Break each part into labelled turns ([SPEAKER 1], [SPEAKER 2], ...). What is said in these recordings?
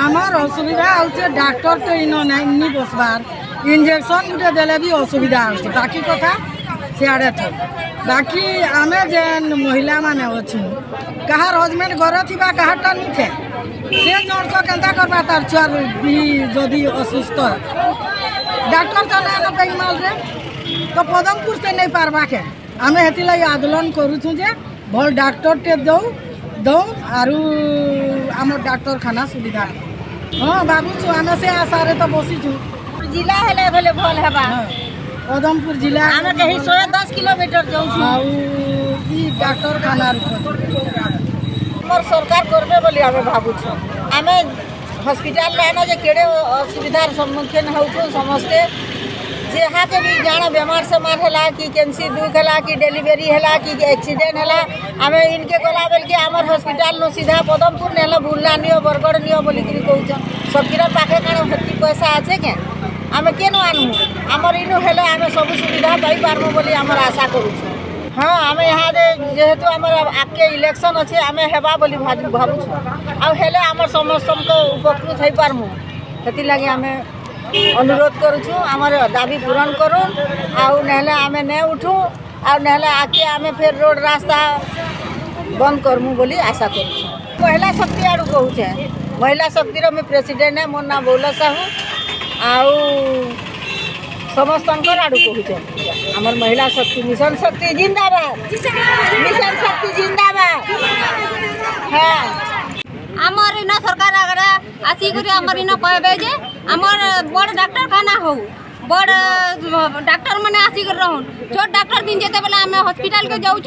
[SPEAKER 1] आमर असुविधा होचे डॉक्टर तो इन नहीं बसबार इंजेक्शन गुटे देले भी असुविधा होचे बाकी कथा सियाड़े थे बाकी आमे जेन महिला माने अच्छी कहार हजबैंड घर थिबा कहारटा नहीं थे से जन को केंता करबा तार छुआर जदि असुस्थ डॉक्टर तो ना पेमाल रे तो पदमपुर से नहीं पारबा के आमे हेति लई आंदोलन करूछु जे भल डॉक्टर टे दो आरु आम डाक्तरखाना सुविधा हाँ भावुँ आम से आशारे तो बसीचु
[SPEAKER 2] जिला हेले भले भल हेबा
[SPEAKER 1] पदमपुर जिला
[SPEAKER 2] आमे कहीं 110 किलोमीटर जाऊँ
[SPEAKER 1] आउ ई डाक्तरखाना
[SPEAKER 2] मोर सरकार करबे बोली आमे भावुँ आमे हॉस्पिटल रहना जे केड़े असुविधार सम्मुखीन होछु समस्ते जे हाथे भी जाना बेमार सेमार है कि कैंसी दुख है कि डिलीवरी है कि एक्सीडेंट है आम इनके गला बेल के आमर हॉस्पिटल नो सीधा पदमपुर ने बुर्ला नियो बरगड़ नियो बोलिक कौन सबकीर पाखे कण हेती पैसा अच्छे के आम के आनू आमर इनू हेले आम सब सुविधा पाई पारमु बोली आमर आशा करूँ हाँ आम यहाँ जेहेतु आमर आगे इलेक्शन अच्छे आम हेबा बोली भावुँ आउ हेले आमर समस्त उपकृत हो पारमु से लगे आम अनुरोध करुँ आमर दाबी पूरण करूँ आउ नहले आम ने उठू आउ नहले आके आम फिर रोड रास्ता बंद करमु बोली आशा करूँ महिला शक्ति आड़ू कहूचे महिला शक्तिर मैं प्रेसिडेंट है मोर ना बौला साहू आउ समस्त आड़ू कहूचे आमर महिला शक्ति मिशन शक्ति जिंदाबाद मिशन शक्ति जिंदाबाद हाँ
[SPEAKER 3] आमर इन सरकार आगरा आसिक आमर इन कहबे जे आमर बड़ डाक्तरखाना हो बड़ डाक्तर मैंने आसिक रहन छोट डाक्तर दिन जिते बेले आम हॉस्पिटल के जाऊँ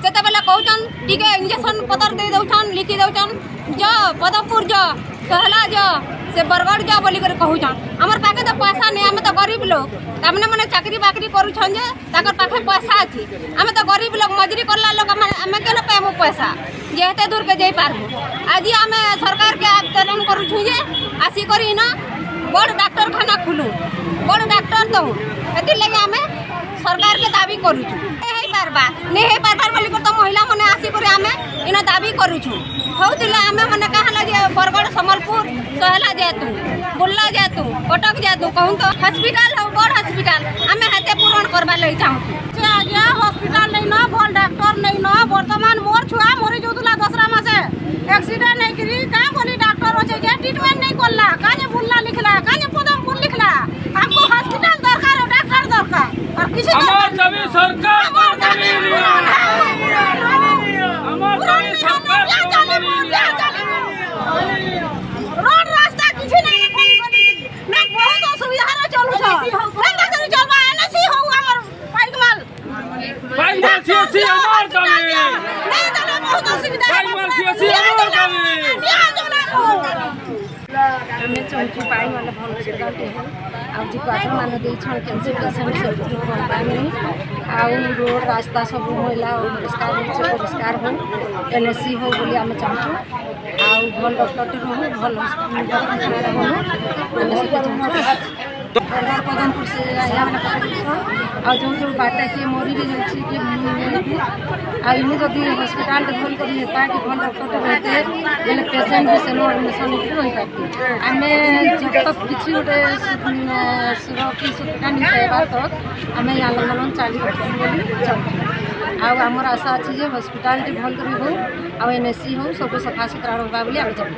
[SPEAKER 3] से कहन टिके इंजेक्शन पतर दे दौन लिखि दौन ज पदमपुर ज सहला ज से बरगढ़ जा बोलिक कहून आमर पाखे तो पैसा नहीं आम तो गरीब लोग तामने मैंने चाकरी बाकरी करुछन जे ताकर पाखे पैसा अच्छी आम तो गरीब लोग मजूरी करला लोग आम के पाइबू पैसा जे हेते दूर के जाई पारबू आज आम सरकार के आवेदन करुछु जे आसिक इन बड़ डाक्तरखाना खुलू बड़ डाक्तर दऊ से लगे आम सरकार के दाबी करुछु नहीं हो पारबार बोलिक तो महिला मैंने आसिक आम इन दाबी करुछु होतिले आम मैंने कहला जे बरगढ़ सम्बलपुर सहला जेतु बुर्ला जेतु कटक जेतु कहूँ तो हॉस्पिटल हो बड़ हॉस्पिटल आम हेते पूरण करवा लई चाहूँ आज्ञा हॉस्पिटल नहीं न भल डाक्टर नहीं न बर्तमान मोर छुआ मरी जाऊला दसरा मासे एक्सीडेंट नहीं करी का बोली डाक्टर अच्छे जे ट्रीटमेंट नहीं करला काजे बुर्ला लिखला काजे पदमपुर लिखला हमको हॉस्पिटल दरकार डाक्टर दरकार और किसी रोड रास्ता किसी नहीं मैं बहुत असुविधा चलू चलवा एनएससी हो हमर पैगमाल सीएससी हमर चले नहीं चले बहुत असुविधा पैगमाल सीएससी हमर चले हमें चौकी पाई वाला भल हॉस्पिटल टे आ जी क्वार्टर मान दे छन कैंसर पेशेंट सब पानी आउ रोड रास्ता सब महिला परिष्कार हो एनएससी हो बोली आम चाहूँ आउ भल डॉक्टर टे हो भल हॉस्पिटल हो एनएससी पदमपुर से आ जो जो बाटा किए मरी भी जाऊँगी कि इन जदि हॉस्पिटल भल करता कि भल डॉक्टर रहते बोले पेसेंट भी सेनो एडमिशन रही पाते आम जब तक किसी गोटे सुरक्षित सुविधा नहीं पाइबा तक आम आंदोलन चालू रखी चाहूँ आमर आशा अच्छी हॉस्पिटल भल कर हो एनएससी हो सब सफा सुतरा रहा बोली आम चाहूँ।